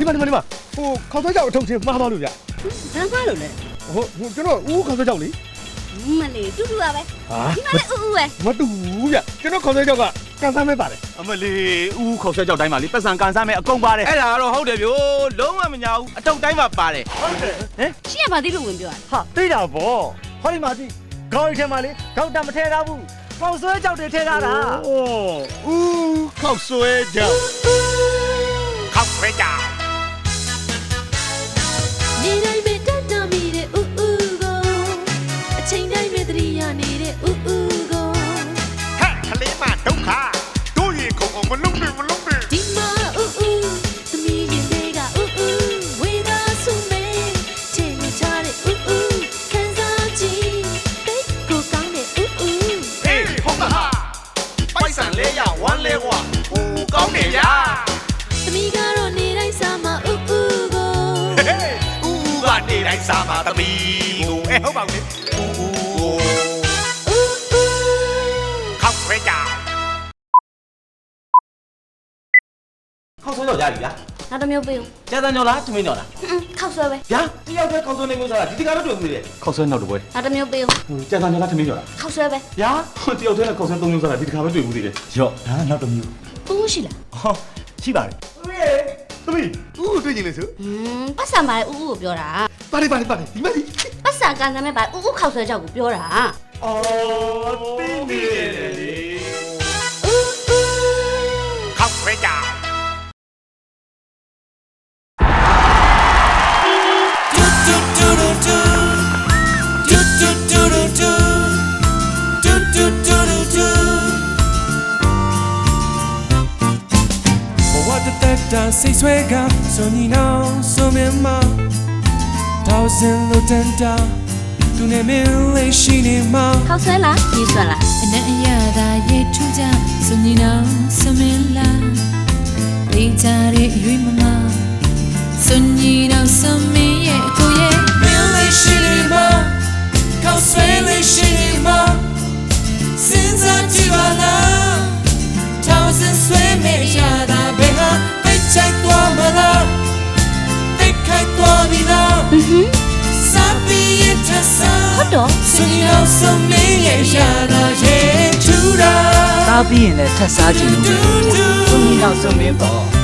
ဒီမှာဟိုခေါင်းဆွဲကြောက်အထုပ်ချင်းမှားသွားလို့ဗျ ဘာမှလို့လဲ ကျွန်တော်ဦးခေါင်းဆွဲကြောက်လေ မလေးတူတူပါပဲ ဟာ ဒီမှာလည်းဥဥပဲ မတူဘူးဗျကျွန်တော်ခေါင်းဆွဲကြောက်ကကန်ဆန်းမဲပါတယ် အမလေးဦးခေါက်ဆွဲကြောက်တိုင်းမှာလေပတ်စံကန်စားမဲ့အကုန်ပါတယ်အဲ့ဒါကတော့ဟုတ်တယ်ဗျို့လုံးဝမညာဘူးအတုတ်တိုင်းမှာပါတယ်ဟုတ်တယ်ဟင် ရှင်းရပါသေးလို့ဝင်ပြောတာ ဟာသိတာဗောဟောဒီမှာကြည့်ခေါင်းရီထဲမှာလေဒေါက်တာမထဲထားဘူးပေါင်ဆွဲကြောက်တွေထဲထားတာ ဦးခေါက်ဆွဲကြောက်ခေါက်ဆွဲကြောက် နေတိုင်းပဲတက်တော်မိတဲ့ဥဥကိုအချိန်တိုင်းပဲတရိယာနေတဲ့ဥဥကို ဟဲ့ကလေးမဒုက္ခတို့ရင်ခုံအောင်မလုံးနဲ့ ဒီမှာဥဥသမီးရင်တွေကဥဥဝေသာဆုမဲချေလို့ချတဲ့ဥဥခံစားကြည့်တိတ်ကိုကောင်းတဲ့ဥဥ ဟေးဟုတ်ကဟာပိုက်ဆံလေးရဝမ်းလေးဝါဟိုကောင်းနေရ သမီးကတော့နေတိုင်းစားမှာဥဥကို ဦးကနေတိုင်းစားမှာသမီးကိုဟုတ်ပါဘူးလေဦး ဥဥ ခေါက်ဆွဲကြောက်ခေါက်ဆွဲကြောက်ရပြီဗျာ နောက်တစ်မျိုးပေးဦး ကျန်တဲ့ညောလားသမင်းညောလား ခောက်ဆွဲပဲ ဗျာတယောက်တည်းခေါက်ဆွဲနေမျိုးစားတာဒီတကားတော့တွေ့ဘူးလေခေါက်ဆွဲနောက်တစ်ပွဲ နောက်တစ်မျိုးပေးဦး ကျန်တဲ့ညောလားသမင်းညောလား ခောက်ဆွဲပဲ ဗျာတယောက်တည်းနဲ့ခေါက်ဆွဲ၃မျိုးစားတာဒီတကားပဲတွေ့ဘူးလေရော့ဒါနောက်တစ်မျိုး ဥဥရှိလား ဟောရှိပါတယ်သမီးဦးတွေ့ကြည့်လေဆို ပတ်စံပါလေဥဥကိုပြောတာ ပါတယ်ဒီမှာဒီ ပတ်စံကန်စမ်းမဲ့ပါဥဥခောက်ဆွဲကြောက်ကိုပြောတာ အော်တင်းနေတယ်လေ ဥဥ ခေါက်ဆွဲကြောက် စိတ်ဆွဲကစွန်ညီနောင်စွန်မြမတောက်စင်လို့တန်တာသူနဲ့မင်းလေးရှိနေမှာ ခောက်ဆွဲလားရေးဆွဲလား အနက်အရသာရေထူးကြစွန်ညီနောင်စွန်မင်းလာလေးကြတဲ့ရွေးမမစွန်ညီနောင်စွန်မင်းရဲ့ကိုရဲ့ မင်းလေးရှိနေမှာကောက်ဆွဲလေးရှိနေမှာစဉ်းစားကြည့်ပါလားတောက်စင်ဆွဲမဲ့ရတာဘယ်ဟာချိုက်သွားမလားတိတ်ခိုက်သွားပြီလားစာပီးရဲ့ထဆာ ဟုတ်တော့ စင်ရောက်စမင်းရဲ့ရတာရဲ့ထူတာ စားပြီးရင်လည်းထပ်စားကြည့်လို့သူ့ညီနောက်ဆုံးမင်းပေါ့